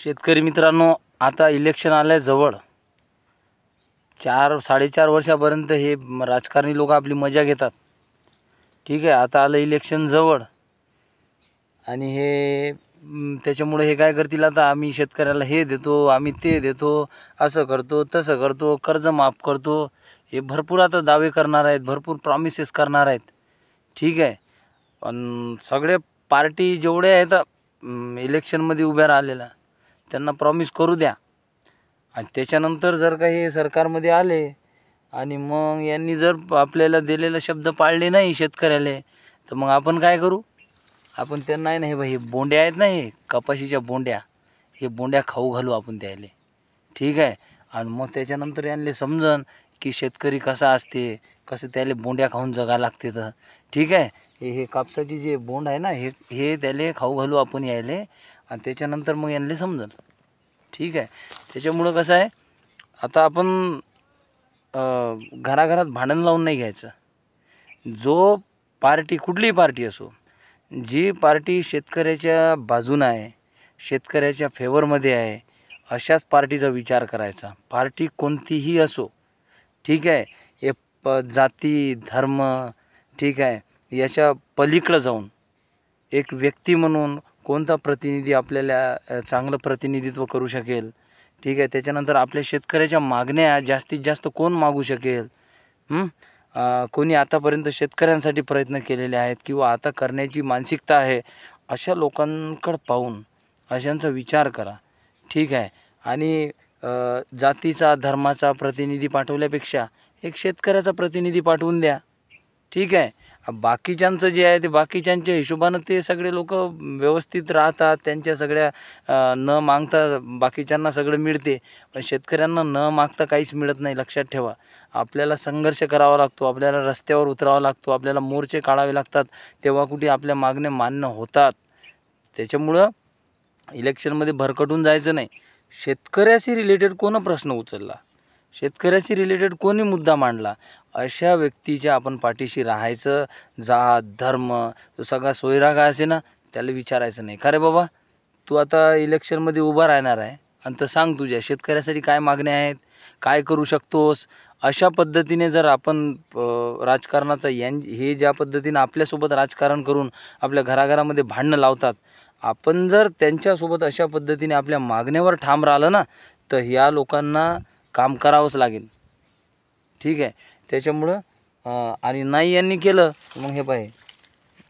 शेतकरी मित्रांनो, आता इलेक्शन आलं जवळ. 4-4.5 वर्षापर्यंत हे राजकारणी लोक आपली मजा घेतात. ठीक आहे, आता आलं इलेक्शन जवळ आणि हे त्याच्यामुळे हे काय करतील, आता आम्ही शेतकऱ्याला हे देतो, आम्ही ते देतो, असं करतो, तसं करतो, कर्ज माफ करतो, हे भरपूर आता दावे करणार आहेत, भरपूर प्रॉमिसेस करणार आहेत. ठीक आहे, पण सगळे पार्टी जेवढे आहेत इलेक्शनमध्ये उभ्या राहिलेल्या त्यांना प्रॉमिस करू द्या. आणि त्याच्यानंतर जर काही सरकारमध्ये आले आणि मग यांनी जर आपल्याला दिलेला शब्द पाळले नाही शेतकऱ्याला, तर मग आपण काय करू? आपण त्यांना नाही भाई, हे बोंड्या आहेत ना, हे कपाशीच्या बोंड्या, हे बोंड्या खाऊ घालू आपण त्याले. ठीक आहे, आणि मग त्याच्यानंतर यांना समजन की शेतकरी कसा असते, कसं त्याला बोंड्या खाऊन जगा लागते. तर ठीक आहे, हे कापसाची जे बोंड आहे ना, हे त्याला खाऊ घालू आपण यायले, आणि त्याच्यानंतर मग यांना समजन. ठीक आहे, त्याच्यामुळं कसं आहे, आता आपण घराघरात भांडण लावून नाही घ्यायचं. जो पार्टी, कुठलीही पार्टी असो, जी पार्टी शेतकऱ्याच्या बाजूनं आहे, शेतकऱ्याच्या फेवरमध्ये आहे, अशाच पार्टीचा विचार करायचा. पार्टी कोणतीही असो. ठीक आहे, हे जाती धर्म, ठीक आहे, याच्या पलीकडं जाऊन एक व्यक्ती म्हणून कोणता प्रतिनिधी आपल्याला चांगलं प्रतिनिधित्व करू शकेल. ठीक आहे, त्याच्यानंतर आपल्या शेतकऱ्याच्या मागण्या जास्तीत जास्त कोण मागू शकेल, कोणी आतापर्यंत शेतकऱ्यांसाठी प्रयत्न केलेले आहेत किंवा आता करण्याची मानसिकता आहे, अशा लोकांकडे पाहून अशांचा विचार करा. ठीक आहे, आणि जातीचा धर्माचा प्रतिनिधी पाठवल्यापेक्षा एक शेतकऱ्याचा प्रतिनिधी पाठवून द्या. ठीक आहे, बाकीच्यांचं जे आहे ते बाकीच्यांच्या हिशोबानं ते सगळे लोक व्यवस्थित राहतात, त्यांच्या सगळ्या न मागता बाकीच्यांना सगळं मिळते, पण शेतकऱ्यांना न मागता काहीच मिळत नाही. लक्षात ठेवा, आपल्याला संघर्ष करावा लागतो, आपल्याला रस्त्यावर उतरावा लागतो, आपल्याला मोर्चे काढावे लागतात, तेव्हा कुठे आपल्या मागण्या मान्य होतात. त्याच्यामुळं इलेक्शनमध्ये भरकटून जायचं नाही. शेतकऱ्याशी रिलेटेड कोण प्रश्न उचलला, शेतकऱ्याशी रिलेटेड कोणी मुद्दा मांडला, अशा व्यक्तीच्या आपण पाठीशी राहायचं. जात धर्म तो सगळा सोयरा काय असे ना, त्याला विचारायचं नाही, का रे बाबा तू आता इलेक्शनमध्ये उभा राहणार आहे आणि तर सांग तुझ्या शेतकऱ्यासाठी काय मागण्या आहेत, काय करू शकतोस. अशा पद्धतीने जर आपण राजकारणाचा हे ज्या पद्धतीने आपल्यासोबत राजकारण करून आपल्या घराघरामध्ये भांडणं लावतात, आपण जर त्यांच्यासोबत अशा पद्धतीने आपल्या मागण्यावर ठाम राहिलं ना, तर ह्या लोकांना काम करावंच लागेल. ठीक आहे, त्याच्यामुळं आणि नाही यांनी केलं मग हे पाहे,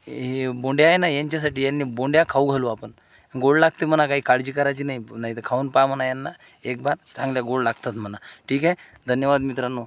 हे बोंड्या आहे ना, यांच्यासाठी यांनी बोंड्या खाऊ घालू आपण. गोड लागते म्हणा, काही काळजी करायची नाही, नाही तर खाऊन पहा म्हणा यांना एक बार, चांगल्या गोड लागतात म्हणा. ठीक आहे, धन्यवाद मित्रांनो.